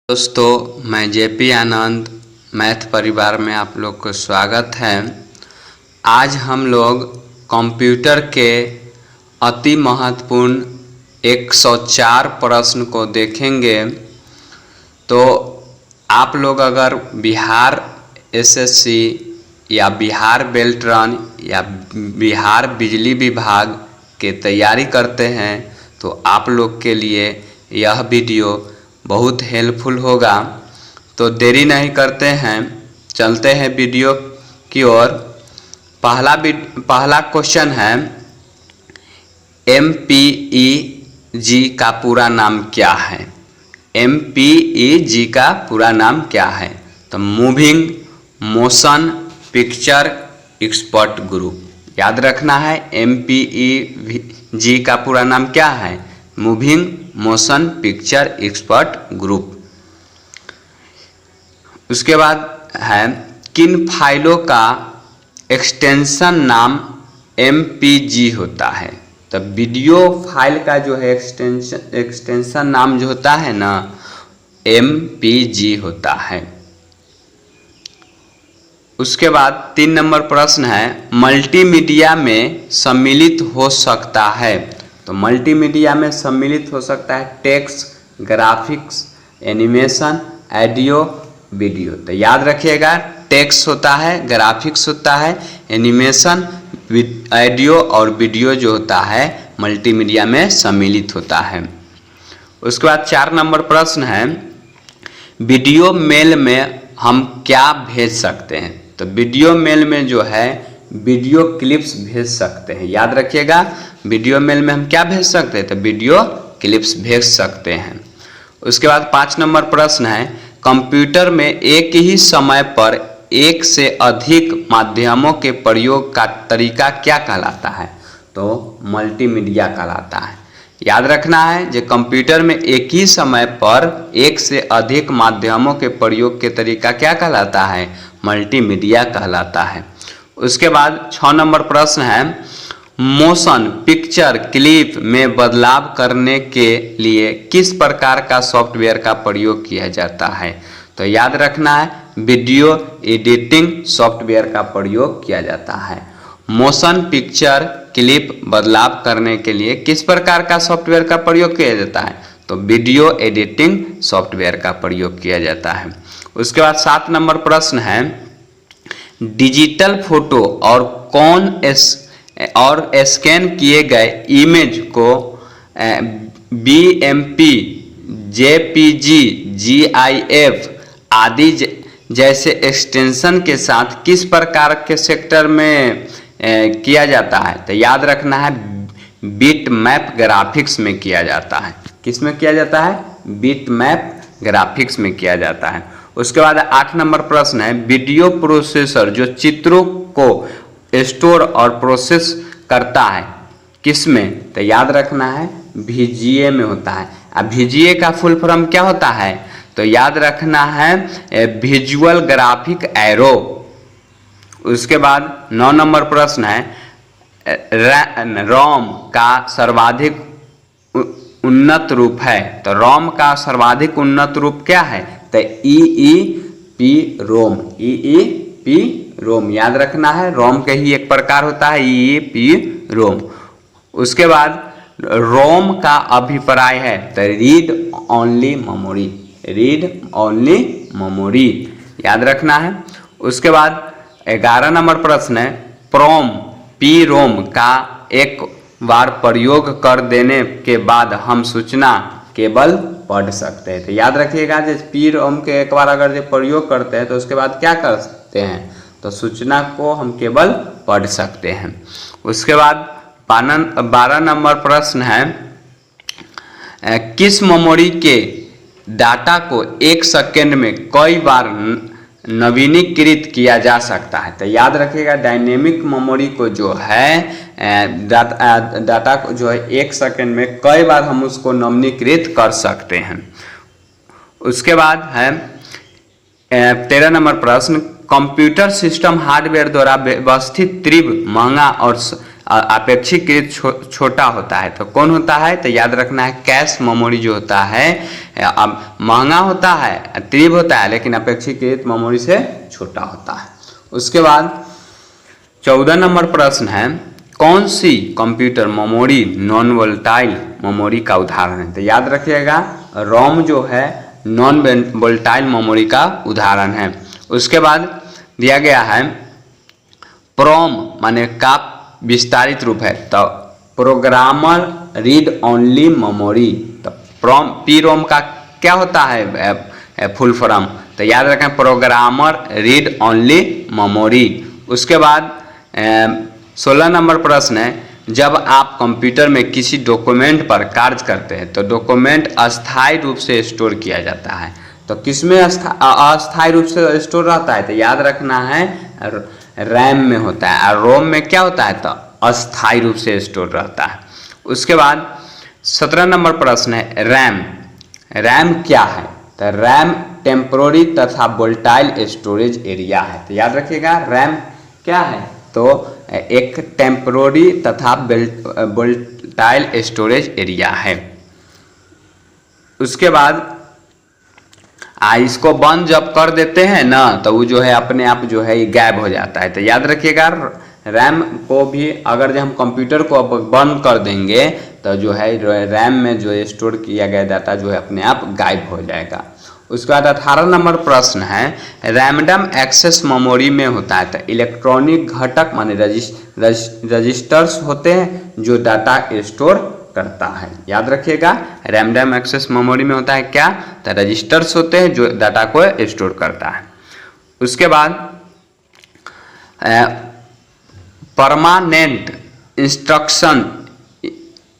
दोस्तों, मैं जेपी आनंद मैथ परिवार में आप लोग को स्वागत है। आज हम लोग कंप्यूटर के अति महत्वपूर्ण 104 प्रश्न को देखेंगे। तो आप लोग अगर बिहार एसएससी या बिहार बेल्ट्रन या बिहार बिजली विभाग के तैयारी करते हैं तो आप लोग के लिए यह वीडियो बहुत हेल्पफुल होगा। तो देरी नहीं करते हैं, चलते हैं वीडियो की ओर। पहला क्वेश्चन है, MPEG का पूरा नाम क्या है? MPEG का पूरा नाम क्या है? तो moving motion picture expert group. याद रखना है, MPEG का पूरा नाम क्या है? Moving motion picture expert group. उसके बाद है, किन फाइलों का एक्सटेंशन नाम MPG होता है? तो वीडियो फाइल का जो है एक्सटेंशन नाम जो होता है ना, MPG होता है। उसके बाद 3 नंबर प्रश्न है, मल्टीमीडिया में सम्मिलित हो सकता है। तो मल्टीमीडिया में सम्मिलित हो सकता है text, graphics, animation, audio, video. तो याद रखिएगा, टेक्स्ट होता है, ग्राफिक्स होता है, एनिमेशन, ऑडियो और वीडियो जो होता है मल्टीमीडिया में सम्मिलित होता है। उसके बाद 4 नंबर प्रश्न है, वीडियो मेल में हम क्या भेज सकते हैं? तो वीडियो मेल में जो है वीडियो क्लिप्स भेज सकते हैं। याद रखिएगा, वीडियो मेल में हम क्या भेज सकते हैं? तो वीडियो क्लिप्स भेज सकते हैं। उसके बाद 5 नंबर प्रश्न है, कंप्यूटर में एक ही समय पर एक से अधिक माध्यमों के प्रयोग का तरीका क्या कहलाता है? तो मल्टीमीडिया कहलाता है। याद रखना है, जो कंप्यूटर में एक ही समय पर एक से अधिक माध्यमों के प्रयोग के तरीका क्या कहलाता है? मल्टीमीडिया कहलाता है। उसके बाद 6 नंबर प्रश्न है, मोशन पिक्चर क्लिप में बदलाव करने के लिए किस प्रकार का सॉफ्टवेयर का प्रयोग किया जाता है? तो याद रखना है, वीडियो एडिटिंग सॉफ्टवेयर का प्रयोग किया जाता है। मोशन पिक्चर क्लिप बदलाव करने के लिए किस प्रकार का सॉफ्टवेयर का प्रयोग किया जाता है? तो वीडियो एडिटिंग सॉफ्टवेयर का प्रयोग किया जाता है। उसके बाद 7 नंबर प्रश्न है, डिजिटल फोटो और स्कैन किए गए इमेज को BMP, JPG, GIF आदि जैसे एक्सटेंशन के साथ किस प्रकार के सेक्टर में किया जाता है? तो याद रखना है, बिटमैप ग्राफिक्स में किया जाता है। किस में किया जाता है? बिटमैप ग्राफिक्स में किया जाता है। उसके बाद 8 नंबर प्रश्न है, वीडियो प्रोसेसर जो चित्रों को स्टोर और प्रोसेस करता है किस में? तो याद रखना है, VGA में होता है। अब VGA का फुल फॉर्म क्या होता है? तो याद रखना है, विजुअल ग्राफिक एरो। उसके बाद 9 नंबर प्रश्न है, रोम का सर्वाधिक उन्नत रूप है। तो रोम का सर्वाधिक उन्नत रूप क्या है? तो EEPROM। EEPROM याद रखना है, रोम का ही एक प्रकार होता है EEPROM। उसके बाद रोम का अभिप्राय है तो read only memory. Read only memory याद रखना है। उसके बाद 11 नंबर प्रश्न है, PROM का एक बार प्रयोग कर देने के बाद हम सूचना केवल पढ़ सकते हैं। तो याद रखिएगा, जैसे PROM के एक बार अगर जो प्रयोग करते हैं तो उसके बाद क्या कर सकते हैं? तो सूचना को हम केवल पढ़ सकते हैं। उसके बाद 12 नंबर प्रश्न है, किस मेमोरी के डाटा को 1 सेकेंड में कई बार नवीनीकृत किया जा सकता है? तो याद रखिएगा, डायनेमिक मेमोरी को जो है डाटा को जो है 1 सेकेंड में कई बार हम उसको नवीनीकृत कर सकते हैं। उसके बाद है 13 नंबर प्रश्न, कंप्यूटर सिस्टम हार्डवेयर द्वारा व्यवस्थित तीव्र महंगा और अपेक्षाकृत छोटा होता है तो कौन होता है? तो याद रखना है कैश मेमोरी जो होता है अब महंगा होता है, तीव्र होता है, लेकिन अपेक्षाकृत मेमोरी से छोटा होता है। उसके बाद 14 नंबर प्रश्न है, कौन सी computer memory non volatile memory का उदाहरण है? तो याद रखिएगा, रोम जो है नॉन वोलेटाइल मेमोरी का उदाहरण है। उसके बाद दिया गया है प्रोम माने का विस्तारित रूप है, तो प्रोग्रामर रीड ओनली मेमोरी। तो प्रोम पी रोम का क्या होता है फुल फॉर्म? तो याद रखें, प्रोग्रामर रीड ओनली मेमोरी। उसके बाद 16 नंबर प्रश्न है, जब आप कंप्यूटर में किसी डॉक्यूमेंट पर कार्य करते हैं तो डॉक्यूमेंट अस्थायी रूप से स्टोर किया जाता है, तो किसमें अस्थायी रूप से स्टोर रहता है? तो याद रखना है रैम में होता है, और रोम में क्या होता है? तो अस्थायी रूप से स्टोर रहता है। उसके बाद 17 नंबर प्रश्न है, रैम। रैम क्या है? तो रैम टेम्पोररी तथा वोलेटाइल स्टोरेज एरिया है। तो याद रखिएगा, रैम क्या है? तो एक टेम्पोररी तथा वोलेटाइल स्टोरेज एरिया है। उसके बाद इसको बंद जब कर देते हैं ना, तो वो जो है अपने आप जो है गायब हो जाता है। तो याद रखिएगा, रैम को भी अगर जब हम कंप्यूटर को बंद कर देंगे तो जो है रैम में जो स्टोर किया गया डाटा जो है अपने आप गायब हो जाएगा। उसके बाद 18 नंबर प्रश्न है, रैंडम एक्सेस मेमोरी में होता है तो इलेक्ट्रॉनिक घटक माने रजिस्टर्स होते हैं जो डाटा स्टोर करता है। याद रखिएगा, रैंडम एक्सेस मेमोरी में होता है क्या? तो रजिस्टर्स होते हैं जो डाटा को स्टोर करता है। उसके बाद परमानेंट इंस्ट्रक्शन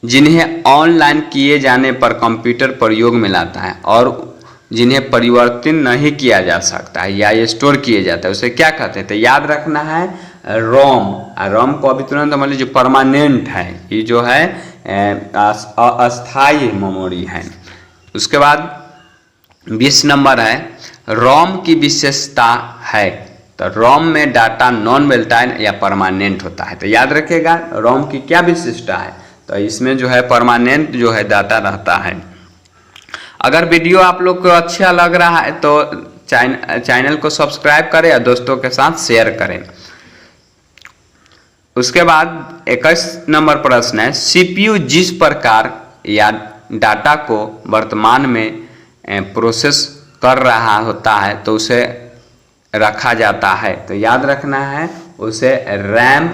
जिन्हें ऑनलाइन किए जाने पर कंप्यूटर प्रयोग में लाता है और जिन्हें परिवर्तन नहीं किया जा सकता है या स्टोर किए जाता है, उसे क्या कहते हैं? तो याद रखना है रोम। रोम को अभी तुरंत मान लीजिए परमानेंट है, ये जो है अस्थायी मेमोरी है। उसके बाद 20 नंबर है, रोम की विशेषता है। तो रोम में डाटा नॉन वोलेटाइल या परमानेंट होता है। तो याद रखिएगा, रोम की क्या विशेषता है? तो इसमें जो है परमानेंट जो है डाटा रहता है। अगर वीडियो आप लोग को अच्छा लग रहा है तो चैनल को सब्सक्राइब करें और दोस्तों के साथ शेयर करें। उसके बाद 21 नंबर प्रश्न है, सीपीयू जिस प्रकार या डाटा को वर्तमान में प्रोसेस कर रहा होता है तो उसे रखा जाता है। तो याद रखना है, उसे रैम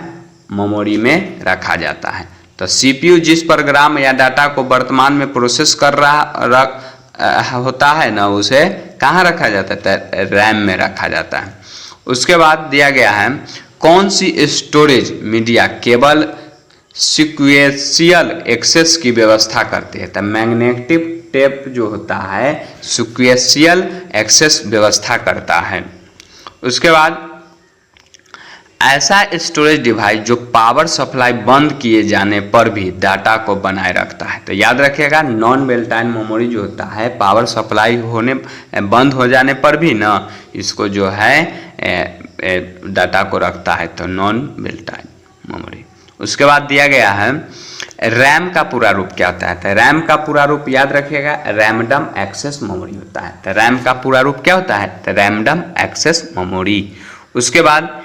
मेमोरी में रखा जाता है। तो सीपीयू जिस प्रोग्राम या डाटा को वर्तमान में प्रोसेस कर रहा होता है ना, उसे कहाँ रखा जाता है? रैम में रखा जाता है। उसके बाद दिया गया है, कौन सी स्टोरेज मीडिया केवल सीक्वेंशियल एक्सेस की व्यवस्था करती है? तो मैग्नेटिक टेप जो होता है सीक्वेंशियल एक्सेस व्यवस्था करता है। उसके बाद ऐसा स्टोरेज डिवाइस जो पावर सप्लाई बंद किए जाने पर भी डाटा को बनाए रखता है। तो याद रखिएगा, नॉन वोलेटाइल मेमोरी जो होता है पावर सप्लाई होने बंद हो जाने पर भी ना इसको जो है डाटा को रखता है, तो नॉन वोलेटाइल मेमोरी। उसके बाद दिया गया है, रैम का पूरा रूप क्या होता है? तो रैम का पूरा रूप याद रखिएगा, रैंडम एक्सेस मेमोरी होता है। तो रैम का पूरा रूप क्या होता है? तो रैंडम एक्सेस मेमोरी। उसके बाद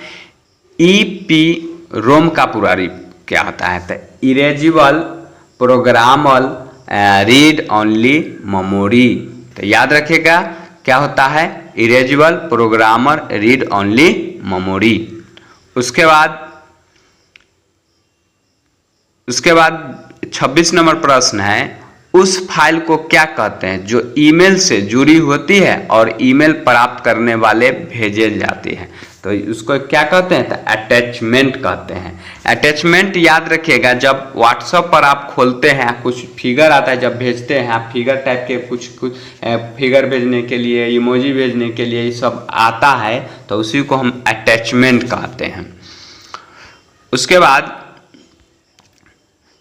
ईपी रोम का पूरा रूप क्या होता है? तो इरेजिबल प्रोग्रामल रीड ओनली मेमोरी। तो याद रखिएगा क्या होता है? Erasable programmer read only memory. उसके बाद 26 नंबर प्रश्न है, उस फाइल को क्या कहते हैं जो ईमेल से जुड़ी होती है और ईमेल प्राप्त करने वाले भेजे जाती है? तो उसको क्या कहते हैं? तो अटैचमेंट कहते हैं। अटैचमेंट याद रखिएगा, जब व्हाट्सएप पर आप खोलते हैं कुछ फिगर आता है, जब भेजते हैं आप फिगर टाइप के कुछ फिगर भेजने के लिए, इमोजी भेजने के लिए ये सब आता है, तो उसी को हम अटैचमेंट कहते हैं। उसके बाद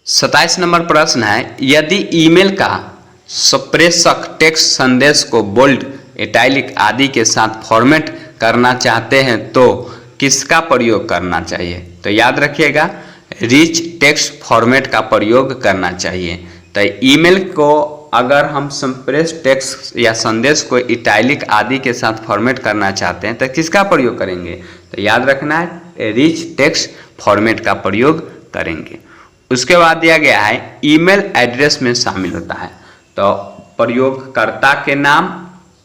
27 नंबर प्रश्न है, यदि ईमेल का संप्रेषक टेक्स्ट संदेश को बोल्ड, इटैलिक आदि के साथ फॉर्मेट करना चाहते हैं तो किसका प्रयोग करना चाहिए? तो याद रखिएगा, रिच टेक्स्ट फॉर्मेट का प्रयोग करना चाहिए। तो ईमेल को अगर हम संप्रेष टेक्स्ट या संदेश को इटैलिक आदि के साथ फॉर्मेट करना चाहते हैं तो किसका प्रयोग करेंगे? तो याद रखना है रिच टेक्स्ट फॉर्मेट का प्रयोग करेंगे। उसके बाद दिया गया है ईमेल एड्रेस में शामिल होता है, तो प्रयोगकर्ता के नाम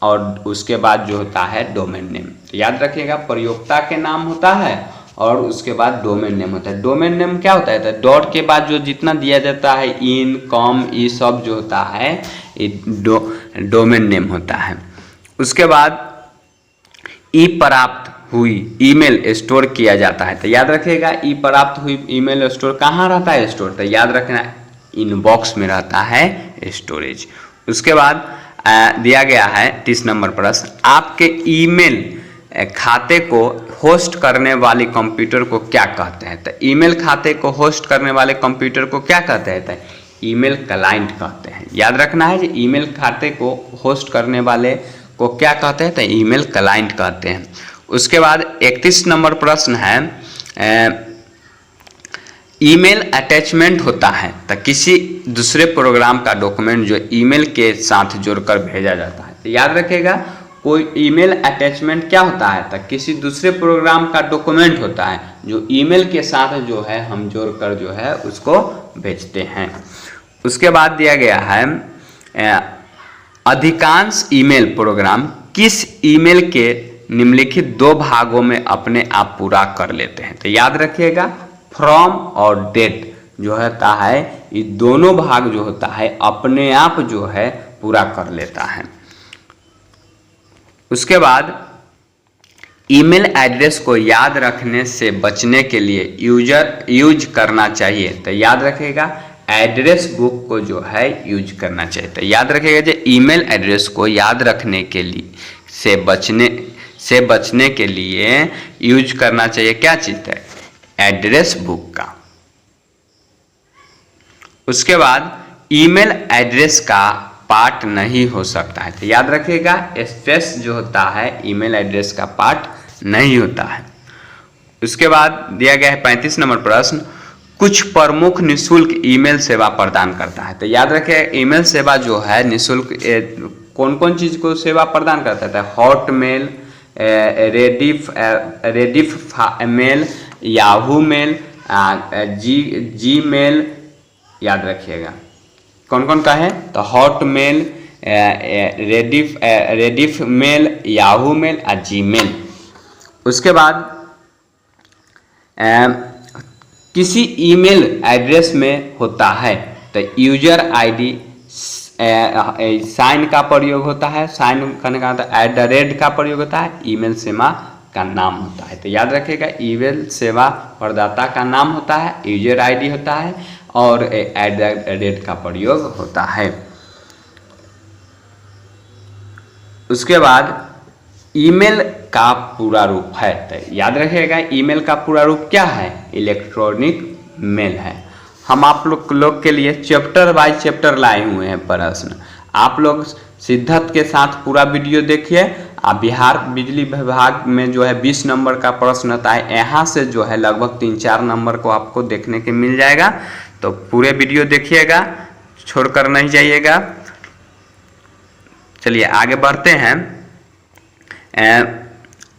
और उसके बाद जो होता है डोमेन नेम। तो याद रखिएगा प्रयोगकर्ता के नाम होता है और उसके बाद डोमेन नेम होता है। डोमेन नेम क्या होता है? तो डॉट के बाद जो जितना दिया जाता है इन कॉम ये सब जो होता है ये डोमेन नेम होता है। उसके बाद ई प्राप्त हुई ईमेल स्टोर किया जाता है। तो याद रखिएगा ई प्राप्त हुई ईमेल स्टोर कहाँ रहता है? स्टोर। तो याद रखना इनबॉक्स में रहता है स्टोरेज। उसके बाद दिया गया है 30 नंबर प्रश्न, आपके ईमेल खाते को होस्ट करने वाले कंप्यूटर को क्या कहते हैं? तो ईमेल खाते को होस्ट करने वाले कंप्यूटर को क्या कहते हैं? तो ईमेल क्लाइंट कहते हैं। याद रखना है कि ईमेल खाते को होस्ट करने वाले को क्या कहते हैं? तो ईमेल क्लाइंट कहते हैं। उसके बाद 31 नंबर प्रश्न है ईमेल अटैचमेंट होता है तो किसी दूसरे प्रोग्राम का डॉक्यूमेंट जो ईमेल के साथ जोड़कर भेजा जाता है। तो याद रखिएगा कोई ईमेल अटैचमेंट क्या होता है? तो किसी दूसरे प्रोग्राम का डॉक्यूमेंट होता है जो ईमेल के साथ जो है हम जोड़कर जो है उसको भेजते हैं। उसके बाद दिया गया है अधिकांश ईमेल प्रोग्राम किस ईमेल के निम्नलिखित 2 भागों में अपने आप पूरा कर लेते हैं? तो याद रखिएगा फ्रॉम और डेट जो होता है ये दोनों भाग जो होता है अपने आप जो है पूरा कर लेता है। उसके बाद ईमेल एड्रेस को याद रखने से बचने के लिए यूज करना चाहिए। तो याद रखिएगा एड्रेस बुक को जो है यूज करना चाहिए। तो याद रखिएगा जो ईमेल एड्रेस को याद रखने के लिए से बचने के लिए यूज करना चाहिए क्या चीज़ है? एड्रेस बुक का। उसके बाद ईमेल एड्रेस का पार्ट नहीं हो सकता है। तो याद रखिएगा स्पेस जो होता है ईमेल एड्रेस का पार्ट नहीं होता है। उसके बाद दिया गया है 35 नंबर प्रश्न, कुछ प्रमुख निःशुल्क ईमेल सेवा प्रदान करता है। तो याद रखिए ईमेल सेवा जो है निःशुल्क कौन कौन चीज़ को सेवा प्रदान करता है? Hotmail, Rediff mail, Yahoo mail, Gmail. याद रखिएगा कौन कौन का है? तो Hotmail, Rediff mail, Yahoo mail और जी मेल। उसके बाद किसी ईमेल एड्रेस में होता है तो यूजर आईडी साइन का प्रयोग होता है। साइन करने का @ का प्रयोग होता है। ईमेल सेवा का नाम होता है। तो याद रखिएगा ईमेल सेवा प्रदाता का नाम होता है, यूजर आईडी होता है और @ का प्रयोग होता है। उसके बाद ईमेल का पूरा रूप है। तो याद रखिएगा ईमेल का पूरा रूप क्या है? इलेक्ट्रॉनिक मेल है। हम आप लोग के लिए चैप्टर बाय चैप्टर लाए हुए हैं प्रश्न। आप लोग सिद्धार्थ के साथ पूरा वीडियो देखिए। बिहार बिजली विभाग में जो है 20 नंबर का प्रश्न आता है, यहाँ से जो है लगभग 3-4 नंबर को आपको देखने के मिल जाएगा। तो पूरे वीडियो देखिएगा, छोड़कर नहीं जाइएगा। चलिए आगे बढ़ते हैं।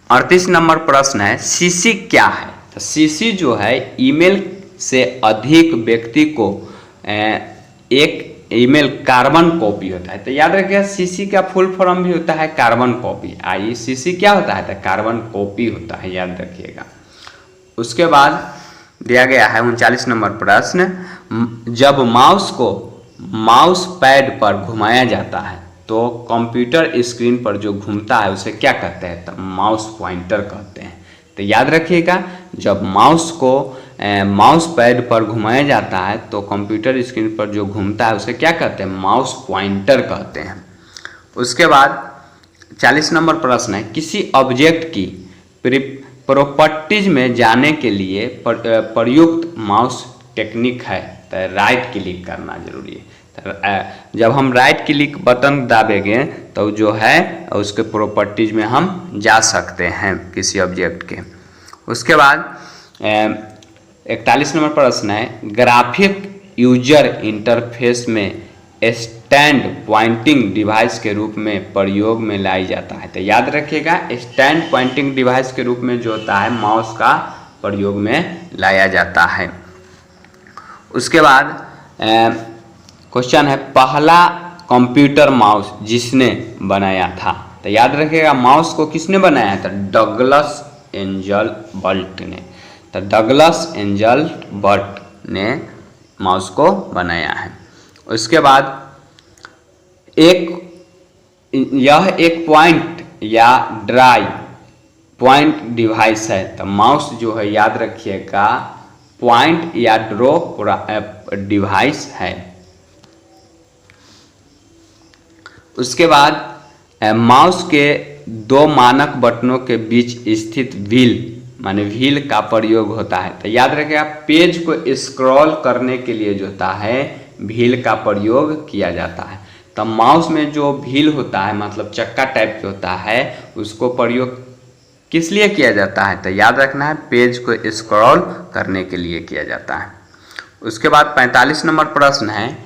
38 नंबर प्रश्न है सीसी क्या है? तो सीसी जो है ईमेल से अधिक व्यक्ति को एक ईमेल कार्बन कॉपी होता है। तो याद रखिएगा सीसी का फुल फॉर्म भी होता है कार्बन कॉपी। आई सीसी क्या होता है? तो कार्बन कॉपी होता है, याद रखिएगा। उसके बाद दिया गया है 39 नंबर प्रश्न, जब माउस को माउस पैड पर घुमाया जाता है तो कंप्यूटर स्क्रीन पर जो घूमता है उसे क्या कहते हैं? तो माउस पॉइंटर कहते हैं। तो याद रखिएगा जब माउस को माउस पैड पर घुमाया जाता है तो कंप्यूटर स्क्रीन पर जो घूमता है उसे क्या कहते हैं? माउस पॉइंटर कहते हैं। उसके बाद 40 नंबर प्रश्न है किसी ऑब्जेक्ट की प्रॉपर्टीज में जाने के लिए प्रयुक्त माउस टेक्निक है तो राइट क्लिक करना जरूरी है। तो जब हम राइट क्लिक बटन दाबेंगे तो जो है उसके प्रॉपर्टीज में हम जा सकते हैं किसी ऑब्जेक्ट के। उसके बाद 41 नंबर प्रश्न है ग्राफिक यूजर इंटरफेस में स्टैंड पॉइंटिंग डिवाइस के रूप में प्रयोग में लाई जाता है। तो याद रखिएगा, स्टैंड पॉइंटिंग डिवाइस के रूप में जो होता है माउस का प्रयोग में लाया जाता है। उसके बाद क्वेश्चन है, पहला कंप्यूटर माउस जिसने बनाया था। तो याद रखिएगा, माउस को किसने बनाया था? डगलस एंजल बर्ट ने। तो डगलस एंजल बर्ट ने माउस को बनाया है। उसके बाद यह एक पॉइंट या ड्राई पॉइंट डिवाइस है। तो माउस जो है याद रखिएगा पॉइंट या ड्रॉ डिवाइस है। उसके बाद माउस के दो मानक बटनों के बीच स्थित व्हील माने व्हील का प्रयोग होता है। तो याद रखिएगा, पेज को स्क्रॉल करने के लिए जो होता है व्हील का प्रयोग किया जाता है। तो माउस में जो व्हील होता है मतलब चक्का टाइप के होता है, उसको प्रयोग किस लिए किया जाता है? तो याद रखना है, पेज को स्क्रॉल करने के लिए किया जाता है। उसके बाद 45 नंबर प्रश्न है,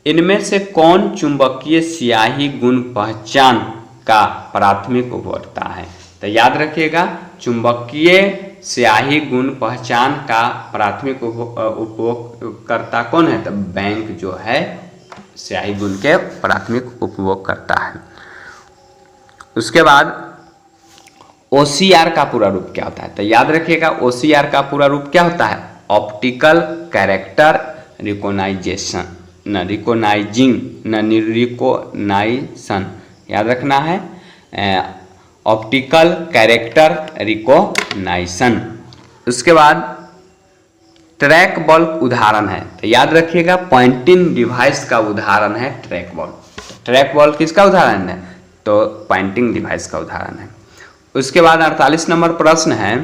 इनमें से कौन चुंबकीय स्याही गुण पहचान का प्राथमिक उपयोगकर्ता है? तो याद रखिएगा, चुंबकीय स्याही गुण पहचान का प्राथमिक उपयोगकर्ता कौन है? तो बैंक जो है स्याही गुण के प्राथमिक उपयोगकर्ता है। उसके बाद OCR का पूरा रूप क्या होता है? तो याद रखिएगा, OCR का पूरा रूप क्या होता है? Optical character recognition. याद रखना है, ऑप्टिकल कैरेक्टर रिकोनाइजेशन। उसके बाद ट्रैक बॉल उदाहरण है। तो याद रखिएगा, पॉइंटिंग डिवाइस का उदाहरण है ट्रैक बॉल। ट्रैक बॉल किसका उदाहरण है? तो पॉइंटिंग डिवाइस का उदाहरण है। उसके बाद 48 नंबर प्रश्न है,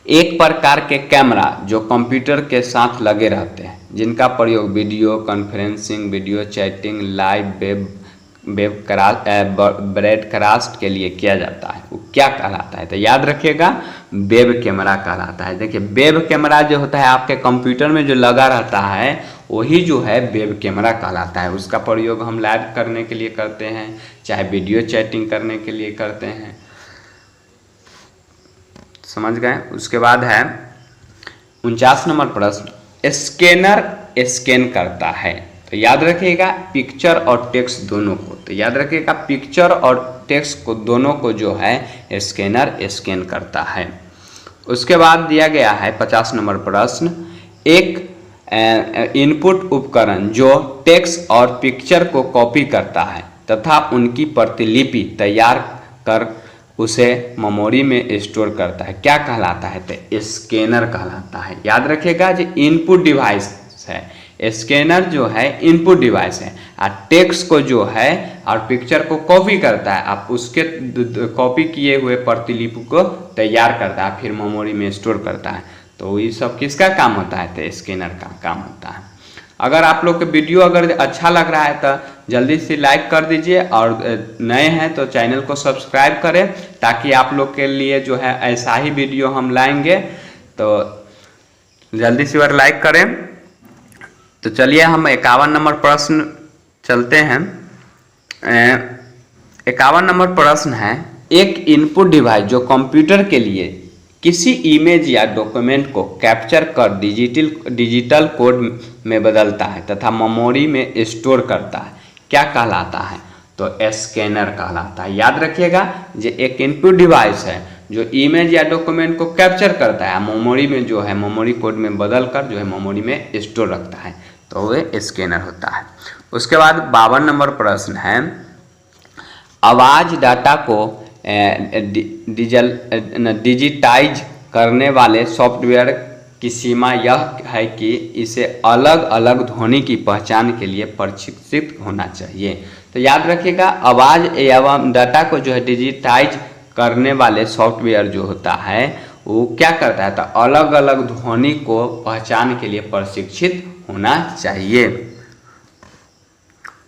एक प्रकार के कैमरा जो कंप्यूटर के साथ लगे रहते हैं, जिनका प्रयोग video conferencing, video chatting, live broadcast के लिए किया जाता है, वो क्या कहलाता है? तो याद रखिएगा, वेब कैमरा कहलाता है। देखिए, वेब कैमरा जो होता है आपके कंप्यूटर में जो लगा रहता है वही जो है वेब कैमरा कहलाता है। उसका प्रयोग हम लाइव करने के लिए करते हैं, चाहे वीडियो चैटिंग करने के लिए करते हैं। समझ गए? उसके बाद है 49 नंबर प्रश्न, स्कैनर स्कैन करता है। तो याद रखिएगा, पिक्चर और टेक्स्ट दोनों को। तो याद रखिएगा, पिक्चर और टेक्स्ट को दोनों को जो है स्कैनर स्कैन करता है। उसके बाद दिया गया है 50 नंबर प्रश्न, एक इनपुट उपकरण जो टेक्स्ट और पिक्चर को कॉपी करता है तथा उनकी प्रतिलिपि तैयार कर उसे मेमोरी में स्टोर करता है, क्या कहलाता है? तो स्कैनर कहलाता है। याद रखिएगा, जो इनपुट डिवाइस है, स्कैनर जो है इनपुट डिवाइस है, और टेक्स्ट को जो है और पिक्चर को कॉपी करता है, आप उसके कॉपी किए हुए प्रतिलिपि को तैयार करता है, फिर मेमोरी में स्टोर करता है। तो ये सब किसका काम होता है? तो स्कैनर का काम होता है। अगर आप लोग के वीडियो अगर अच्छा लग रहा है तो जल्दी से लाइक कर दीजिए, और नए हैं तो चैनल को सब्सक्राइब करें, ताकि आप लोग के लिए जो है ऐसा ही वीडियो हम लाएंगे। तो जल्दी से और लाइक करें। तो चलिए हम 51 नंबर प्रश्न चलते हैं। 51 नंबर प्रश्न है, एक इनपुट डिवाइस जो कंप्यूटर के लिए किसी इमेज या डॉक्यूमेंट को कैप्चर कर डिजिटल कोड में बदलता है तथा मेमोरी में स्टोर करता है, क्या कहलाता है? तो स्कैनर कहलाता है। याद रखिएगा, जो एक इनपुट डिवाइस है जो इमेज या डॉक्यूमेंट को कैप्चर करता है, मेमोरी में जो है मेमोरी कोड में बदल कर जो है मेमोरी में स्टोर रखता है, तो वह स्कैनर होता है। उसके बाद 52 नंबर प्रश्न है, आवाज़ डाटा को डिजिटाइज करने वाले सॉफ्टवेयर की सीमा यह है कि इसे अलग अलग ध्वनि की पहचान के लिए प्रशिक्षित होना चाहिए। तो याद रखिएगा, आवाज़ एवं डाटा को जो है डिजिटाइज करने वाले सॉफ्टवेयर जो होता है वो क्या करता है? तो अलग अलग ध्वनि को पहचान के लिए प्रशिक्षित होना चाहिए।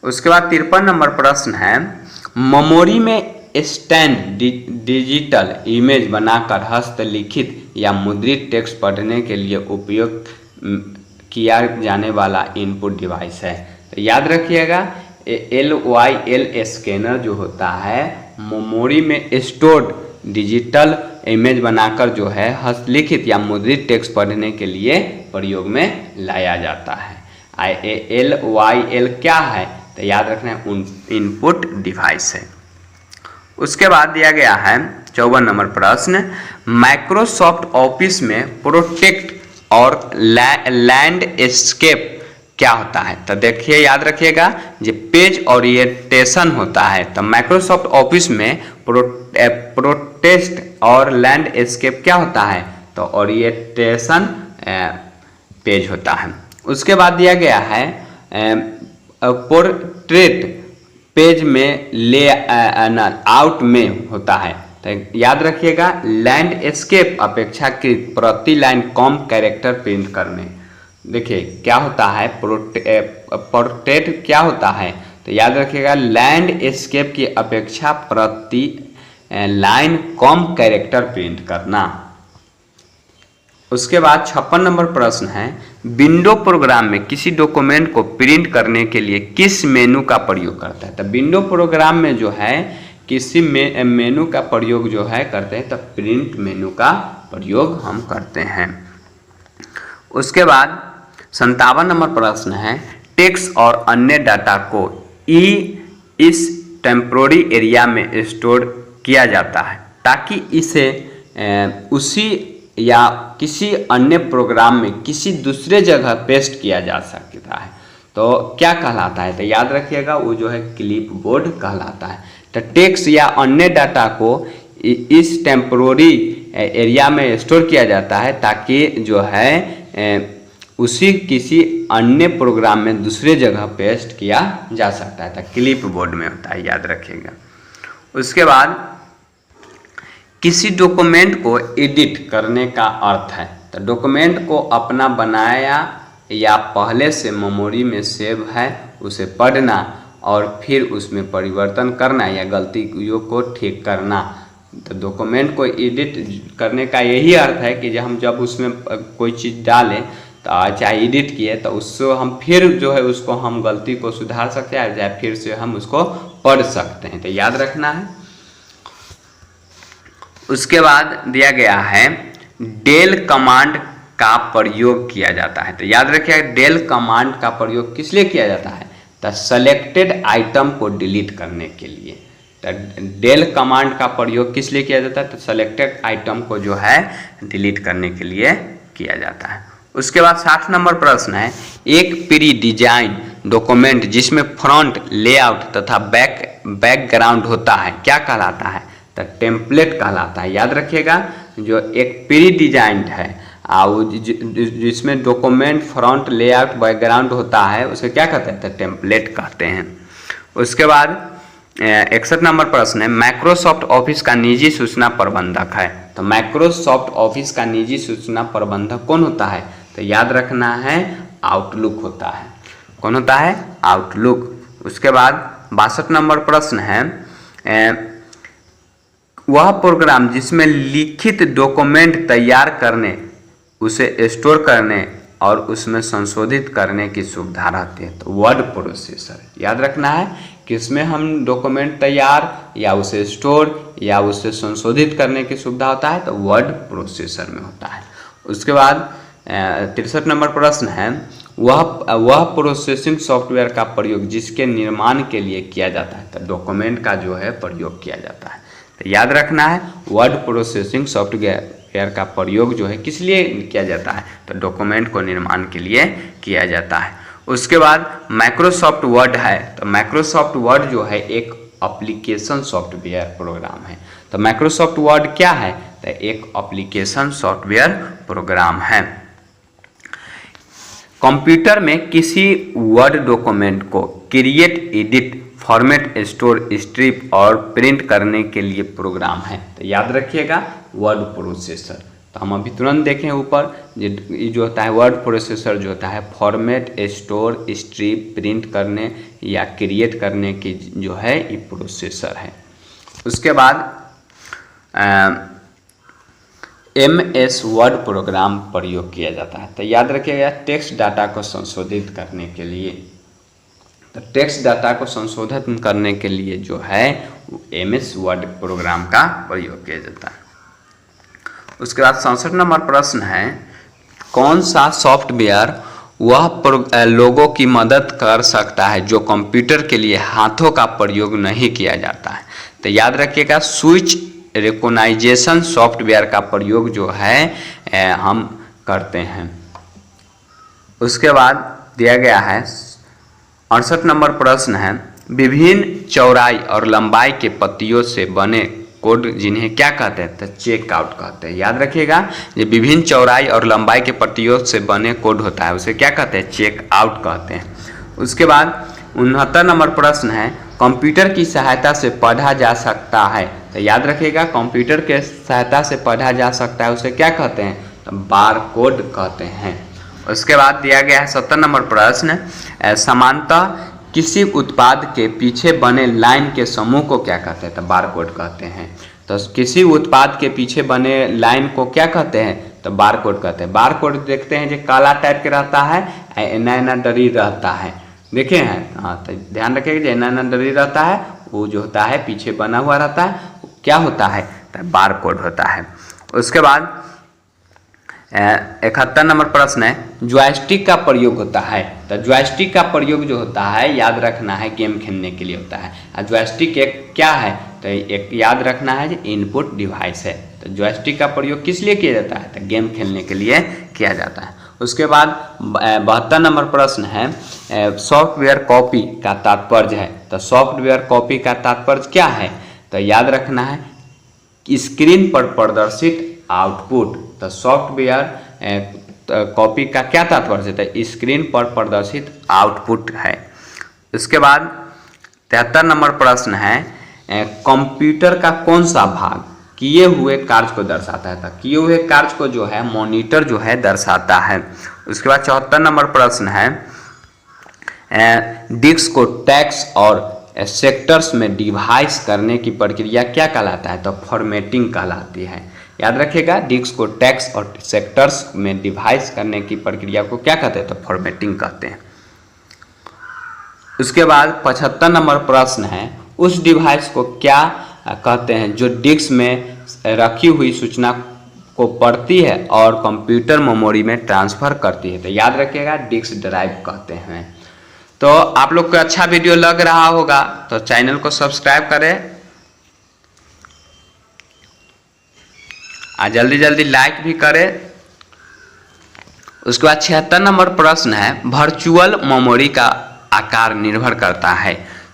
उसके बाद 53 नंबर प्रश्न है, मेमोरी में स्टैंड डिजिटल इमेज बनाकर हस्तलिखित या मुद्रित टेक्स्ट पढ़ने के लिए उपयोग किया जाने वाला इनपुट डिवाइस है। तो याद रखिएगा LYL स्कैनर जो होता है मेमोरी में स्टोर्ड डिजिटल इमेज बनाकर जो है हस्तलिखित या मुद्रित टेक्स्ट पढ़ने के लिए प्रयोग में लाया जाता है। LYL क्या है, तो याद रखना है इनपुट डिवाइस है। उसके बाद दिया गया है 54 नंबर प्रश्न, माइक्रोसॉफ्ट ऑफिस में प्रोटेक्ट और लैंडस्केप क्या होता है। तो देखिए याद रखिएगा, जो पेज ओरिएंटेशन होता है, तो माइक्रोसॉफ्ट ऑफिस में प्रोटेक्ट और लैंडस्केप क्या होता है, तो ओरिएंटेशन पेज होता है। उसके बाद दिया गया है पोर्ट्रेट पेज में ले आउट में होता है। तो याद रखिएगा, लैंडस्केप अपेक्षाकृत प्रति लाइन कम कैरेक्टर प्रिंट करने। देखिए क्या होता है, पोर्ट्रेट क्या होता है, तो याद रखिएगा लैंडस्केप की अपेक्षा प्रति लाइन कम कैरेक्टर प्रिंट करना। उसके बाद 56 नंबर प्रश्न है, विंडो प्रोग्राम में किसी डॉक्यूमेंट को प्रिंट करने के लिए किस मेनू का प्रयोग करता है। तो विंडो प्रोग्राम में जो है किसी मेनू का प्रयोग जो है करते हैं, तो प्रिंट मेनू का प्रयोग हम करते हैं। उसके बाद 57 नंबर प्रश्न है, टेक्स्ट और अन्य डाटा को इस टेम्पोररी एरिया में स्टोर किया जाता है ताकि इसे उसी या किसी अन्य प्रोग्राम में किसी दूसरे जगह पेस्ट किया जा सकता है। तो क्या कहलाता है, तो याद रखिएगा वो जो है क्लिप बोर्ड कहलाता है। तो टेक्स्ट या अन्य डाटा को इस टेम्पोररी एरिया में स्टोर किया जाता है ताकि जो है उसी किसी अन्य प्रोग्राम में दूसरे जगह पेस्ट किया जा सकता है, तो क्लिप बोर्ड में होता है, याद रखिएगा। उसके बाद किसी डॉक्यूमेंट को एडिट करने का अर्थ है, तो डॉक्यूमेंट को अपना बनाया या पहले से मेमोरी में सेव है उसे पढ़ना और फिर उसमें परिवर्तन करना या गलतियों को ठीक करना। तो डॉक्यूमेंट को एडिट करने का यही अर्थ है कि जब उसमें कोई चीज़ डालें तो चाहे एडिट किए तो उसको हम फिर जो है उसको हम गलती को सुधार सकते हैं, चाहे फिर से हम उसको पढ़ सकते हैं, तो याद रखना है। उसके बाद दिया गया है डेल कमांड का प्रयोग किया जाता है। तो याद रखिए डेल कमांड का प्रयोग किस लिए किया जाता है, तो सेलेक्टेड आइटम को डिलीट करने के लिए। तो डेल कमांड का प्रयोग किस लिए किया जाता है, तो सेलेक्टेड आइटम को जो है डिलीट करने के लिए किया जाता है। उसके बाद 60 नंबर प्रश्न है, एक प्री डिजाइन डॉक्यूमेंट जिसमें फ्रंट लेआउट तथा बैकग्राउंड होता है क्या कहलाता है, तो टेम्पलेट कहलाता है। याद रखिएगा जो एक प्री डिजाइंड है जिसमें डॉक्यूमेंट फ्रंट लेआउट बैकग्राउंड होता है उसे क्या कहते हैं, तो टेम्पलेट कहते हैं। उसके बाद 61 नंबर प्रश्न है, माइक्रोसॉफ्ट ऑफिस का निजी सूचना प्रबंधक है। तो माइक्रोसॉफ्ट ऑफिस का निजी सूचना प्रबंधक कौन होता है, तो याद रखना है आउटलुक होता है। कौन होता है, आउटलुक। उसके बाद 62 नंबर प्रश्न है, वह प्रोग्राम जिसमें लिखित डॉक्यूमेंट तैयार करने उसे स्टोर करने और उसमें संशोधित करने की सुविधा रहती है, तो वर्ड प्रोसेसर। याद रखना है कि इसमें हम डॉक्यूमेंट तैयार या उसे स्टोर या उसे संशोधित करने की सुविधा होता है, तो वर्ड प्रोसेसर में होता है। उसके बाद 63 नंबर प्रश्न है, वह प्रोसेसिंग सॉफ्टवेयर का प्रयोग जिसके निर्माण के लिए किया जाता है, तो डॉक्यूमेंट का जो है प्रयोग किया जाता है। तो याद रखना है वर्ड प्रोसेसिंग सॉफ्टवेयर का प्रयोग जो है किस लिए किया जाता है, तो डॉक्यूमेंट को निर्माण के लिए किया जाता है। उसके बाद माइक्रोसॉफ्ट वर्ड है, तो माइक्रोसॉफ्ट वर्ड जो है एक एप्लीकेशन सॉफ्टवेयर प्रोग्राम है। तो माइक्रोसॉफ्ट वर्ड क्या है, तो एक एप्लीकेशन सॉफ्टवेयर प्रोग्राम है। कंप्यूटर में किसी वर्ड डॉक्यूमेंट को create, edit, format, store, strip और प्रिंट करने के लिए प्रोग्राम है, तो याद रखिएगा वर्ड प्रोसेसर। तो हम अभी तुरंत देखें ऊपर ये जो होता है वर्ड प्रोसेसर जो होता है फॉर्मेट, स्टोर, स्ट्रिप, प्रिंट करने या क्रिएट करने की जो है ये प्रोसेसर है। उसके बाद MS वर्ड प्रोग्राम प्रयोग किया जाता है, तो याद रखिएगा टेक्स्ट डाटा को संशोधित करने के लिए। तो टेक्स्ट डाटा को संशोधित करने के लिए जो है MS वर्ड प्रोग्राम का प्रयोग किया जाता है। उसके बाद 67 नंबर प्रश्न है, कौन सा सॉफ्टवेयर वह लोगों की मदद कर सकता है जो कंप्यूटर के लिए हाथों का प्रयोग नहीं किया जाता है। तो याद रखिएगा, स्विच रिकॉग्नाइजेशन सॉफ्टवेयर का प्रयोग जो है हम करते हैं। उसके बाद दिया गया है 68 नंबर प्रश्न है, विभिन्न चौड़ाई और लंबाई के पत्तियों से बने कोड जिन्हें क्या कहते हैं, तो चेक आउट कहते हैं। याद रखिएगा, ये विभिन्न चौड़ाई और लंबाई के पत्तियों से बने कोड होता है, उसे क्या कहते हैं, चेक आउट कहते हैं। उसके बाद 69 नंबर प्रश्न है, कंप्यूटर की सहायता से पढ़ा जा सकता है। तो याद रखिएगा, कंप्यूटर के सहायता से पढ़ा जा सकता है, उसे क्या कहते हैं, तो बार कोड कहते हैं। उसके बाद दिया गया है 70 नंबर प्रश्न, समानतः किसी उत्पाद के पीछे बने लाइन के समूह को क्या कहते हैं, तो बारकोड कहते हैं। तो किसी उत्पाद के पीछे बने लाइन को क्या कहते हैं, तो बारकोड कहते हैं। बारकोड देखते हैं जो काला टाइप के रहता है, एना डरी रहता है, देखे हैं, हाँ, तो ध्यान रखिएगा, जो एना डरी रहता है वो जो होता है पीछे बना हुआ रहता है, क्या होता है, तो बारकोड होता है। उसके बाद 71 नंबर प्रश्न है, जॉयस्टिक का प्रयोग होता है। तो जॉयस्टिक का प्रयोग जो होता है, याद रखना है, गेम खेलने के लिए होता है। और जॉयस्टिक एक क्या है, तो एक याद रखना है, इनपुट डिवाइस है। तो जॉयस्टिक का प्रयोग किस लिए किया जाता है, तो गेम खेलने के लिए किया जाता है। उसके बाद 72 नंबर प्रश्न है, सॉफ्टवेयर कॉपी का तात्पर्य है। तो सॉफ्टवेयर कॉपी का तात्पर्य क्या है, तो याद रखना है, स्क्रीन पर प्रदर्शित आउटपुट। तो सॉफ्टवेयर कॉपी का क्या तात्पर्य है, तो स्क्रीन पर प्रदर्शित आउटपुट है। उसके बाद 73 नंबर प्रश्न है, कंप्यूटर का कौन सा भाग किए हुए कार्य को दर्शाता है। तो किए हुए कार्य को जो है मॉनिटर जो है दर्शाता है। उसके बाद 74 नंबर प्रश्न है, डिस्क को टैक्स और सेक्टर्स में डिवाइस करने की प्रक्रिया क्या कहलाता है, तो फॉर्मेटिंग कहलाती है। याद रखिएगा, डिस्क को टैक्स और सेक्टर्स में डिवाइस करने की प्रक्रिया को क्या कहते हैं, तो फॉर्मेटिंग कहते हैं। उसके बाद 75 नंबर प्रश्न है, उस डिवाइस को क्या कहते हैं जो डिस्क में रखी हुई सूचना को पढ़ती है और कंप्यूटर मेमोरी में ट्रांसफर करती है। तो याद रखिएगा, डिस्क ड्राइव कहते हैं। तो आप लोग को अच्छा वीडियो लग रहा होगा तो चैनल को सब्सक्राइब करें, जल्दी जल्दी लाइक भी करें। उसके बाद 76 नंबर प्रश्न है, वर्चुअल मेमोरी का आकार निर्भर करता है।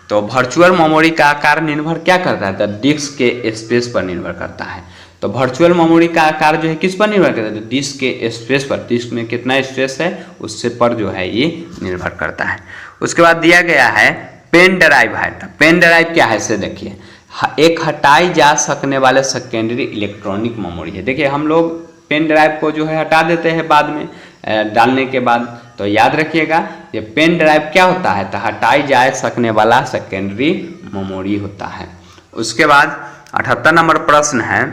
तो वर्चुअल मेमोरी का आकार निर्भर क्या करता है, तो डिस्क के स्पेस पर निर्भर करता है। तो वर्चुअल मेमोरी का आकार जो है किस पर निर्भर करता है, तो डिस्क के स्पेस पर, डिस्क में कितना स्पेस है उससे पर जो है ये निर्भर करता है। उसके बाद दिया गया है पेन ड्राइव है। तो पेन ड्राइव क्या है इसे देखिए, एक हटाई जा सकने वाले सेकेंडरी इलेक्ट्रॉनिक मेमोरी है। देखिए, हम लोग पेन ड्राइव को जो है हटा देते हैं बाद में डालने के बाद। तो याद रखिएगा, ये पेन ड्राइव क्या होता है, तो हटाई जा सकने वाला सेकेंडरी मेमोरी होता है। उसके बाद 78 नंबर प्रश्न है,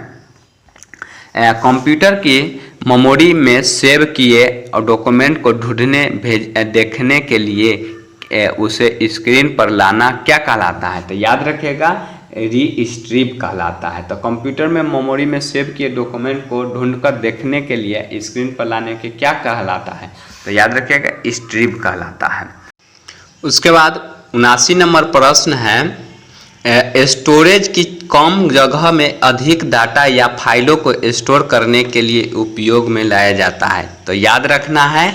कंप्यूटर की मेमोरी में सेव किए और डॉक्यूमेंट को ढूंढने देखने के लिए उसे स्क्रीन पर लाना क्या कहलाता है। तो याद रखिएगा, रीस्ट्रीव कहलाता है। तो कंप्यूटर में मेमोरी में सेव किए डॉक्यूमेंट को ढूंढकर देखने के लिए स्क्रीन पर लाने के क्या कहलाता है, तो याद रखिएगा, स्ट्रीव कहलाता है। उसके बाद 79 नंबर प्रश्न है, स्टोरेज की कम जगह में अधिक डाटा या फाइलों को स्टोर करने के लिए उपयोग में लाया जाता है। तो याद रखना है,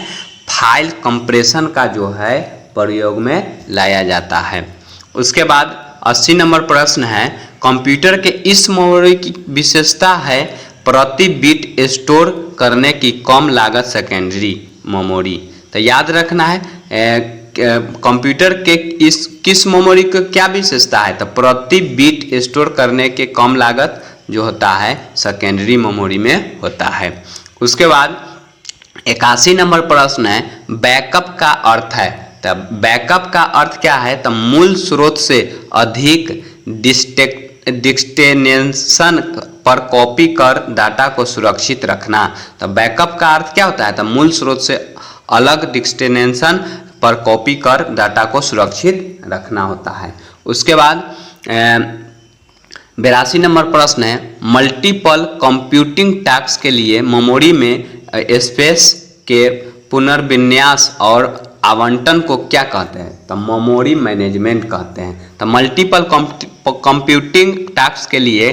फाइल कंप्रेशन का जो है प्रयोग में लाया जाता है। उसके बाद 80 नंबर प्रश्न है, कंप्यूटर के इस मेमोरी की विशेषता है प्रति बिट स्टोर करने की कम लागत सेकेंडरी मेमोरी। तो याद रखना है, कंप्यूटर के इस किस मेमोरी को क्या विशेषता है, तो प्रति बिट स्टोर करने के कम लागत जो होता है सेकेंडरी मेमोरी में होता है। उसके बाद 81 नंबर प्रश्न है, बैकअप का अर्थ है। तो बैकअप का अर्थ क्या है, तो मूल स्रोत से अधिक डेस्टिनेशन पर कॉपी कर डाटा को सुरक्षित रखना। तो बैकअप का अर्थ क्या होता है, तो मूल स्रोत से अलग डेस्टिनेशन पर कॉपी कर डाटा को सुरक्षित रखना होता है। उसके बाद 82 नंबर प्रश्न है, मल्टीपल कंप्यूटिंग टास्क के लिए मेमोरी में स्पेस के पुनर्विन्यास और आवंटन को क्या कहते हैं? तो मेमोरी मैनेजमेंट कहते हैं। तो मल्टीपल कंप्यूटिंग टास्क के लिए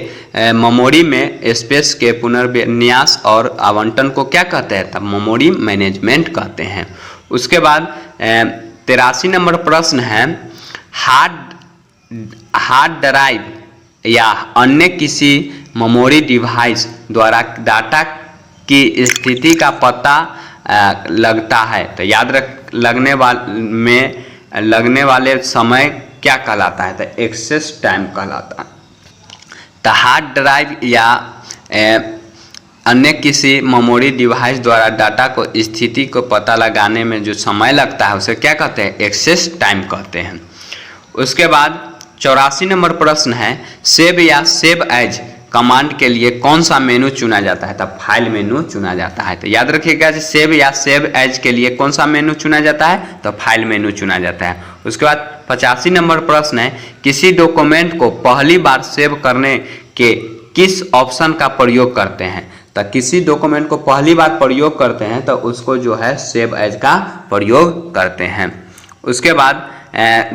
मेमोरी में स्पेस के पुनर्विन्यास और आवंटन को क्या कहते हैं? तो मेमोरी मैनेजमेंट कहते हैं। उसके बाद 83 नंबर प्रश्न है, हार्ड ड्राइव या अन्य किसी मेमोरी डिवाइस द्वारा डाटा की स्थिति का पता लगता है, तो याद रख लगने वाले समय क्या कहलाता है? तो एक्सेस टाइम कहलाता है। तो हार्ड ड्राइव या अन्य किसी मेमोरी डिवाइस द्वारा डाटा को स्थिति को पता लगाने में जो समय लगता है उसे क्या कहते हैं? एक्सेस टाइम कहते हैं। उसके बाद 84 नंबर प्रश्न है, सेव या सेव एज कमांड के लिए कौन सा मेनू चुना जाता है? तो फाइल मेनू चुना जाता है। तो याद रखिएगा, सेव या सेव एज के लिए कौन सा मेनू चुना जाता है? तो फाइल मेनू चुना जाता है। उसके बाद 85 नंबर प्रश्न है, किसी डॉक्यूमेंट को पहली बार सेव करने के किस ऑप्शन का प्रयोग करते हैं? तो किसी डॉक्यूमेंट को पहली बार प्रयोग करते हैं तो उसको जो है सेव एज का प्रयोग करते हैं। उसके बाद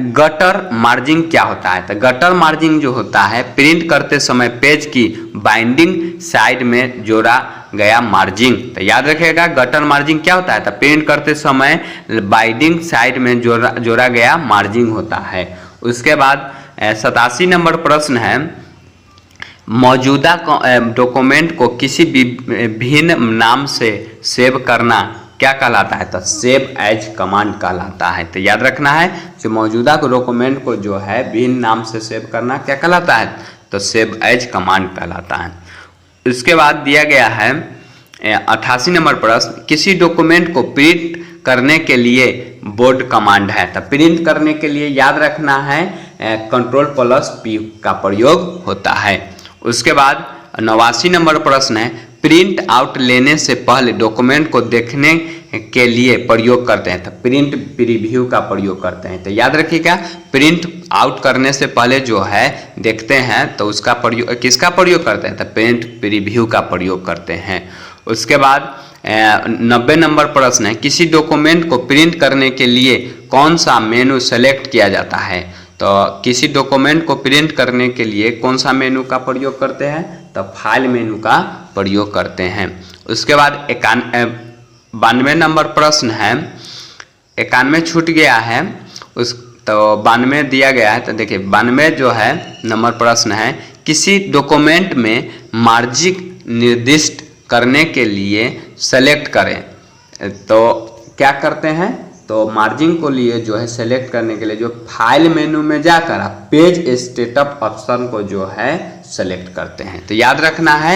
गटर मार्जिंग क्या होता है? तो गटर मार्जिंग जो होता है, प्रिंट करते समय पेज की बाइंडिंग साइड में जोड़ा गया मार्जिंग। तो याद रखिएगा, गटर मार्जिंग क्या होता है? तो प्रिंट करते समय बाइंडिंग साइड में जोड़ा गया मार्जिंग होता है। उसके बाद 87 नंबर प्रश्न है, मौजूदा डॉक्यूमेंट को किसी भिन्न नाम से सेव करना क्या कहलाता है? तो सेव एज कमांड कहलाता है। तो याद रखना है, जो मौजूदा डॉक्यूमेंट को जो है भिन्न नाम से सेव करना क्या कहलाता है? तो सेव एज कमांड कहलाता है। उसके बाद दिया गया है 88 नंबर प्रश्न, किसी डॉक्यूमेंट को प्रिंट करने के लिए बोर्ड कमांड है। तो प्रिंट करने के लिए याद रखना है Ctrl+P का प्रयोग होता है। उसके बाद 89 नंबर प्रश्न है, प्रिंट आउट लेने से पहले डॉक्यूमेंट को देखने के लिए प्रयोग करते हैं। तो प्रिंट प्रीव्यू का प्रयोग करते हैं। तो याद रखिएगा, प्रिंट आउट करने से पहले जो है देखते हैं तो उसका प्रयोग किसका प्रयोग करते हैं? तो प्रिंट प्रीव्यू का प्रयोग करते हैं। उसके बाद 90 नंबर प्रश्न है, किसी डॉक्यूमेंट को प्रिंट करने के लिए कौन सा मेनू सेलेक्ट किया जाता है? तो किसी डॉक्यूमेंट को प्रिंट करने के लिए कौन सा मेनू का प्रयोग करते हैं? तो फाइल मेनू का प्रयोग करते हैं। उसके बाद 92 नंबर प्रश्न है, 91 छूट गया है, तो 92 दिया गया है। तो देखिए 92 जो है नंबर प्रश्न है, किसी डॉक्यूमेंट में मार्जिन निर्दिष्ट करने के लिए सेलेक्ट करें। तो क्या करते हैं? तो मार्जिन को लिए जो है सेलेक्ट करने के लिए जो फाइल मेनू में जाकर आप पेज स्टेटस ऑप्शन को जो है सेलेक्ट करते हैं। तो याद रखना है,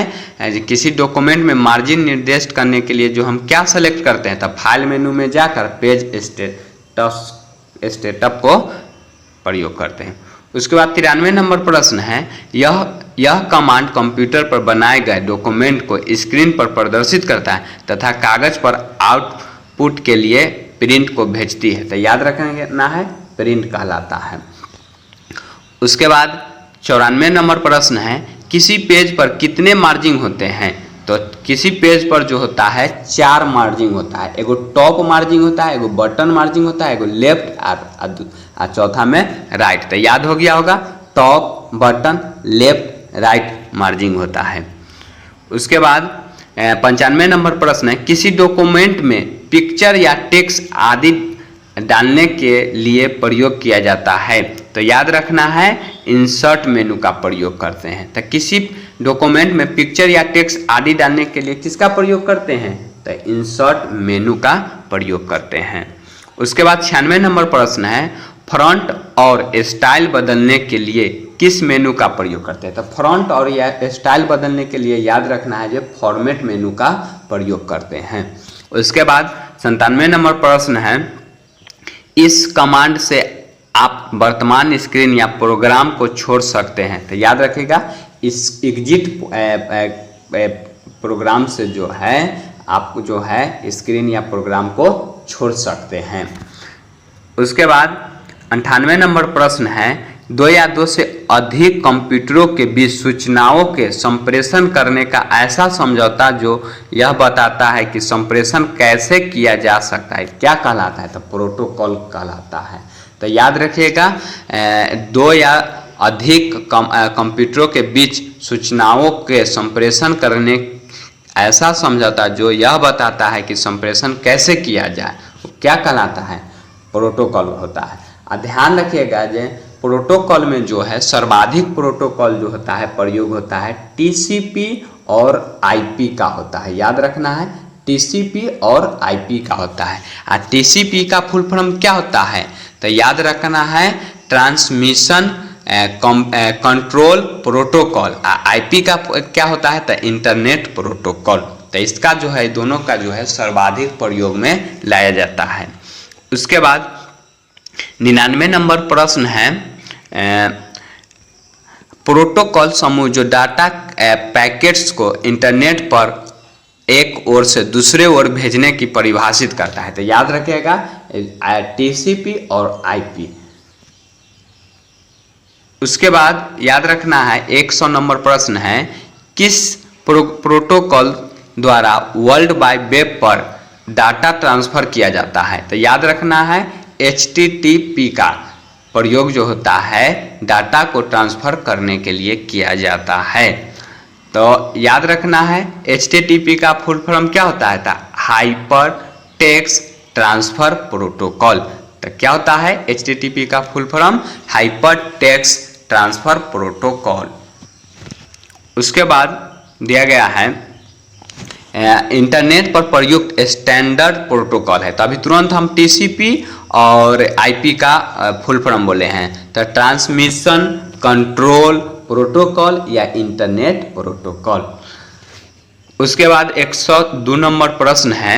किसी डॉक्यूमेंट में मार्जिन निर्दिष्ट करने के लिए जो हम क्या सेलेक्ट करते हैं? तो फाइल मेनू में जाकर पेज स्टेटस को प्रयोग करते हैं। उसके बाद 93 नंबर प्रश्न है, यह कमांड कंप्यूटर पर बनाए गए डॉक्यूमेंट को स्क्रीन पर प्रदर्शित करता है तथा कागज पर आउटपुट के लिए प्रिंट को भेजती है। तो याद रखना है, प्रिंट कहलाता है। उसके बाद 94 नंबर प्रश्न है, किसी पेज पर कितने मार्जिन होते हैं? तो किसी पेज पर जो होता है 4 मार्जिन होता है। एगो टॉप मार्जिन होता है, एगो बटन मार्जिन होता है, एगो लेफ्ट और चौथा में राइट। तो याद हो गया होगा, top, button, left, right margin होता है। उसके बाद 95 नंबर प्रश्न है, किसी डॉक्यूमेंट में पिक्चर या टेक्स्ट आदि डालने के लिए प्रयोग किया जाता है। तो याद रखना है, इंसर्ट मेनू का प्रयोग करते हैं। तो किसी डॉक्यूमेंट में पिक्चर या टेक्स्ट आदि डालने के लिए किसका प्रयोग करते हैं? तो इंसर्ट मेनू का प्रयोग करते हैं। उसके बाद 96 नंबर प्रश्न है, फ्रंट और स्टाइल बदलने के लिए किस मेनू का प्रयोग करते हैं? तो फ्रंट और या स्टाइल बदलने के लिए याद रखना है, जो फॉर्मेट मेनू का प्रयोग करते हैं। उसके बाद 97 नंबर प्रश्न है, इस कमांड से आप वर्तमान स्क्रीन या प्रोग्राम को छोड़ सकते हैं। तो याद रखिएगा, इस एग्जिट प्रोग्राम से जो है आप जो है स्क्रीन या प्रोग्राम को छोड़ सकते हैं। उसके बाद 98 नंबर प्रश्न है, दो या दो से अधिक कंप्यूटरों के बीच सूचनाओं के संप्रेषण करने का ऐसा समझौता जो यह बताता है कि संप्रेषण कैसे किया जा सकता है, क्या कहलाता है? तो प्रोटोकॉल कहलाता है। तो याद रखिएगा, दो या अधिक कंप्यूटरों के बीच सूचनाओं के संप्रेषण करने ऐसा समझौता जो यह बताता है कि संप्रेषण कैसे किया जाए, वो क्या कहलाता है? प्रोटोकॉल होता है। ध्यान रखिएगा जे प्रोटोकॉल में जो है सर्वाधिक प्रोटोकॉल जो होता है प्रयोग होता है टीसीपी और आईपी का होता है। याद रखना है, टीसीपी और आईपी का होता है। और टीसीपी का फुल फॉर्म क्या होता है? तो याद रखना है ट्रांसमिशन कंट्रोल प्रोटोकॉल। आईपी का क्या होता है? तो इंटरनेट प्रोटोकॉल। तो इसका जो है दोनों का जो है सर्वाधिक प्रयोग में लाया जाता है। उसके बाद 99 नंबर प्रश्न है, प्रोटोकॉल समूह जो डाटा पैकेट्स को इंटरनेट पर एक ओर से दूसरे ओर भेजने की परिभाषित करता है। तो याद रखिएगा टीसीपी और आईपी। उसके बाद याद रखना है 100 नंबर प्रश्न है, किस प्रोटोकॉल द्वारा वर्ल्ड वाइड वेब पर डाटा ट्रांसफर किया जाता है? तो याद रखना है HTTP का प्रयोग जो होता है डाटा को ट्रांसफर करने के लिए किया जाता है। तो याद रखना है HTTP का फुल फॉर्म क्या होता है? Hyper text transfer protocol. तो क्या होता है HTTP का full form? Hyper text transfer protocol. उसके बाद दिया गया है इंटरनेट पर प्रयुक्त स्टैंडर्ड प्रोटोकॉल है। तो अभी तुरंत हम टीसीपी और आईपी का फुल फॉर्म बोले हैं, तो ट्रांसमिशन कंट्रोल प्रोटोकॉल या इंटरनेट प्रोटोकॉल। उसके बाद 102 नंबर प्रश्न है,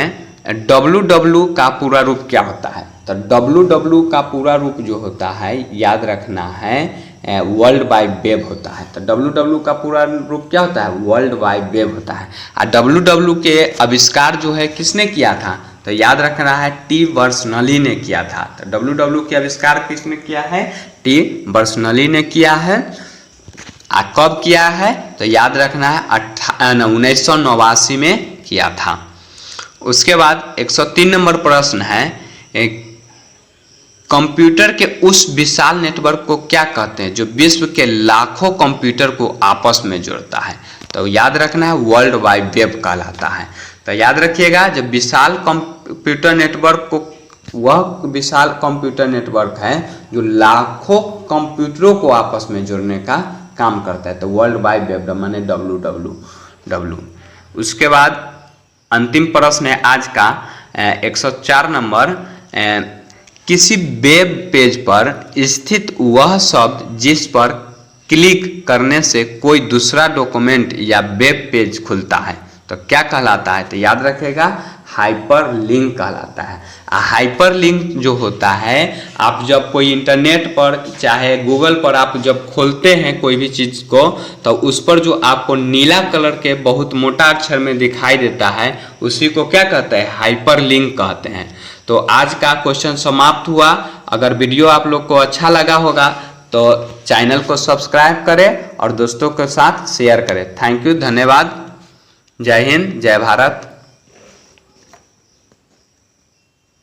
WW का पूरा रूप क्या होता है? तो WW का पूरा रूप जो होता है याद रखना है वर्ल्ड वाइड वेब होता है। तो WW का पूरा रूप क्या होता है? वर्ल्ड वाइड वेब होता है। और WW के आविष्कार जो है किसने किया था? तो याद रखना है टी बर्नस-ली ने किया था। तो WW के आविष्कार किसने किया है? टी बर्नस-ली ने किया है। कब किया है? तो याद रखना है 1989 में किया था। उसके बाद 103 नंबर प्रश्न है, कंप्यूटर के उस विशाल नेटवर्क को क्या कहते हैं जो विश्व के लाखों कंप्यूटर को आपस में जोड़ता है? तो याद रखना है वर्ल्ड वाइड वेब कहलाता है। तो याद रखिएगा जब विशाल कंप्यूटर नेटवर्क को, वह विशाल कंप्यूटर नेटवर्क है जो लाखों कंप्यूटरों को आपस में जोड़ने का काम करता है। तो वर्ल्ड वाइड वेब माने WWW। उसके बाद अंतिम प्रश्न है आज का 104 नंबर, किसी वेब पेज पर स्थित वह शब्द जिस पर क्लिक करने से कोई दूसरा डॉक्यूमेंट या वेब पेज खुलता है, तो क्या कहलाता है? तो याद रखिएगा हाइपर लिंक कहलाता है। हाइपर लिंक जो होता है, आप जब कोई इंटरनेट पर चाहे गूगल पर आप जब खोलते हैं कोई भी चीज़ को, तो उस पर जो आपको नीला कलर के बहुत मोटा अक्षर में दिखाई देता है उसी को क्या कहते हैं? हाइपर लिंक कहते हैं। तो आज का क्वेश्चन समाप्त हुआ। अगर वीडियो आप लोग को अच्छा लगा होगा तो चैनल को सब्सक्राइब करें और दोस्तों के साथ शेयर करें। थैंक यू, धन्यवाद। जय हिंद, जय भारत।